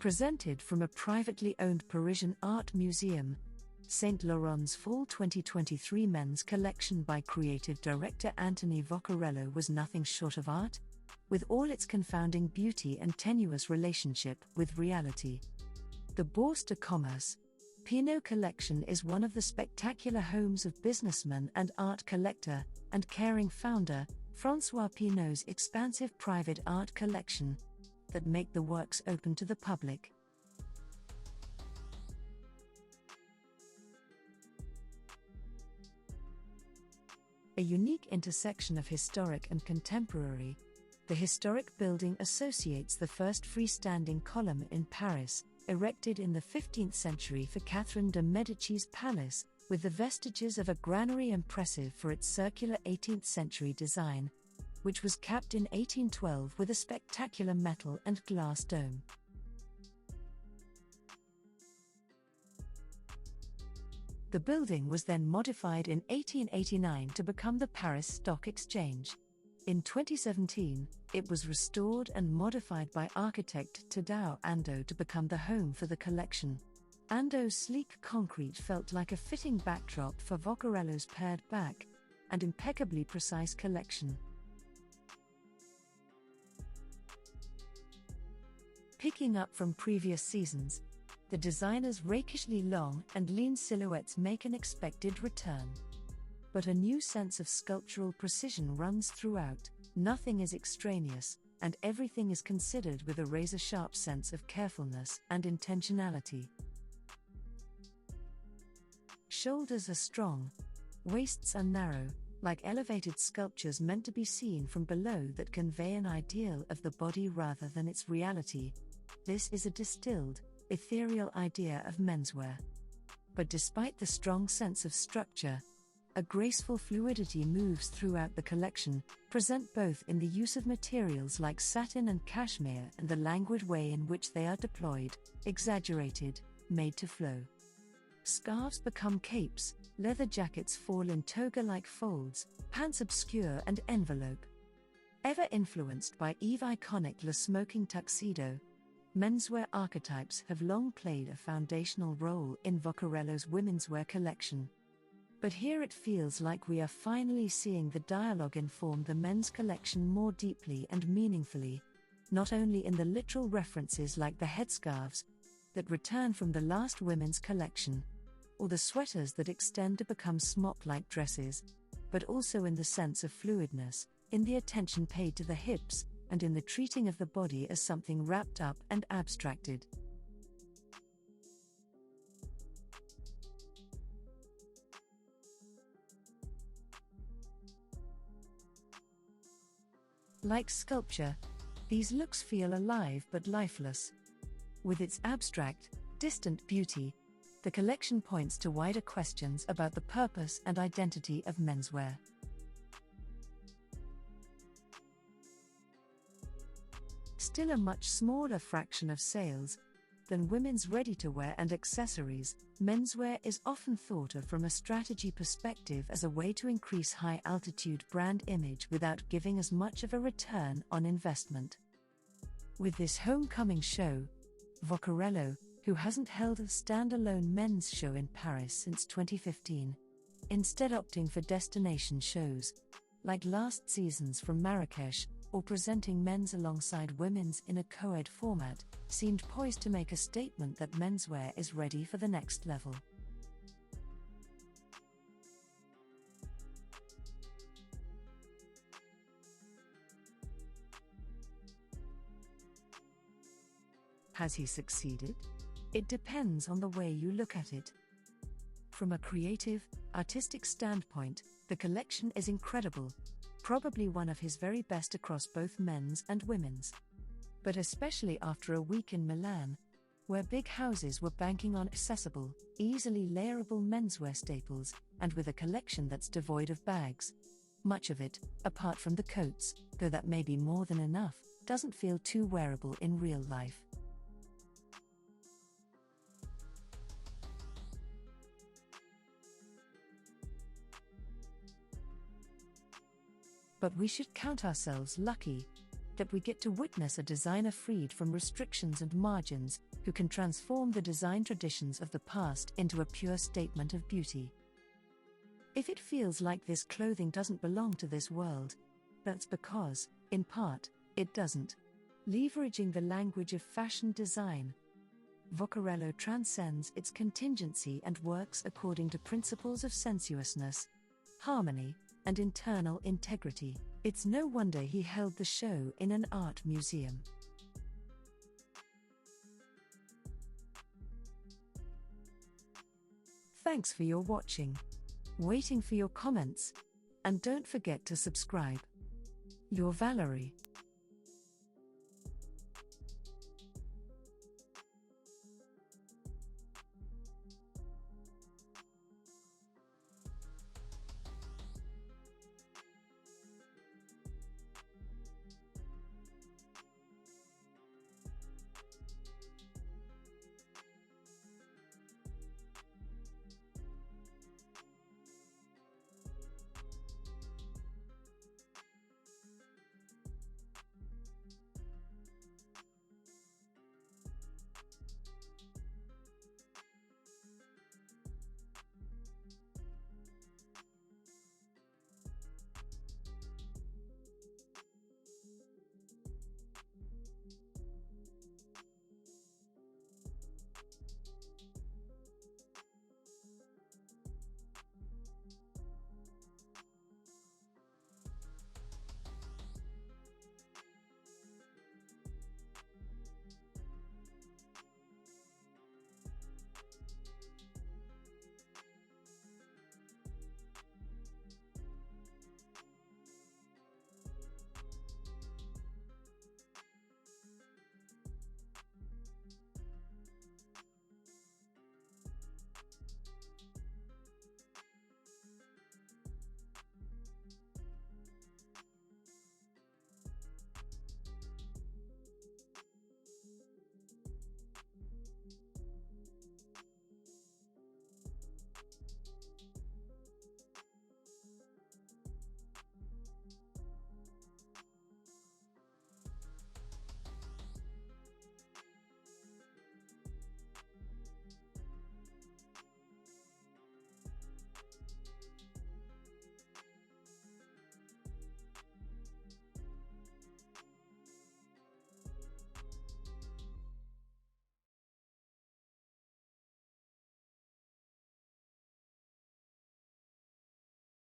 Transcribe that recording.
Presented from a privately owned Parisian art museum, Saint Laurent's Fall 2023 men's collection by creative director Anthony Vaccarello was nothing short of art, with all its confounding beauty and tenuous relationship with reality. The Bourse de Commerce, Pinault Collection is one of the spectacular homes of businessman and art collector, and Kering founder, François Pinault's expansive private art collection, that make the works open to the public. A unique intersection of historic and contemporary, the historic building associates the first freestanding column in Paris, erected in the 15th century for Catherine de Medicis' palace, with the vestiges of a granary impressive for its circular 18th century design, which was capped in 1812 with a spectacular metal and glass dome. The building was then modified in 1889 to become the Paris Stock Exchange. In 2017, it was restored and modified by architect Tadao Ando to become the home for the collection. Ando's sleek concrete felt like a fitting backdrop for Vaccarello's pared back and impeccably precise collection. Picking up from previous seasons, the designer's rakishly long and lean silhouettes make an expected return. But a new sense of sculptural precision runs throughout, nothing is extraneous, and everything is considered with a razor-sharp sense of carefulness and intentionality. Shoulders are strong, waists are narrow, like elevated sculptures meant to be seen from below that convey an ideal of the body rather than its reality. This is a distilled, ethereal idea of menswear. But despite the strong sense of structure, a graceful fluidity moves throughout the collection, present both in the use of materials like satin and cashmere and the languid way in which they are deployed, exaggerated, made to flow. Scarves become capes, leather jackets fall in toga-like folds, pants obscure and envelope. Ever influenced by Eve's iconic Le Smoking Tuxedo, menswear archetypes have long played a foundational role in Vaccarello's womenswear collection. But here it feels like we are finally seeing the dialogue inform the men's collection more deeply and meaningfully, not only in the literal references like the headscarves that return from the last women's collection, or the sweaters that extend to become smock-like dresses, but also in the sense of fluidness, in the attention paid to the hips, and in the treating of the body as something wrapped up and abstracted. Like sculpture, these looks feel alive but lifeless. With its abstract, distant beauty, the collection points to wider questions about the purpose and identity of menswear. Still a much smaller fraction of sales than women's ready-to-wear and accessories, menswear is often thought of from a strategy perspective as a way to increase high-altitude brand image without giving as much of a return on investment. With this homecoming show, Vaccarello, who hasn't held a standalone men's show in Paris since 2015, instead opting for destination shows, like last season's from Marrakesh, or presenting men's alongside women's in a co-ed format, seemed poised to make a statement that menswear is ready for the next level. Has he succeeded? It depends on the way you look at it. From a creative, artistic standpoint, the collection is incredible, probably one of his very best across both men's and women's. But especially after a week in Milan, where big houses were banking on accessible, easily layerable menswear staples, and with a collection that's devoid of bags. Much of it, apart from the coats, though that may be more than enough, doesn't feel too wearable in real life. But we should count ourselves lucky. that we get to witness a designer freed from restrictions and margins, who can transform the design traditions of the past into a pure statement of beauty. If it feels like this clothing doesn't belong to this world, that's because, in part, it doesn't. Leveraging the language of fashion design, Vaccarello transcends its contingency and works according to principles of sensuousness, harmony, and internal integrity. It's no wonder he held the show in an art museum. Thanks for your watching. Waiting for your comments. And don't forget to subscribe. Your Valerie.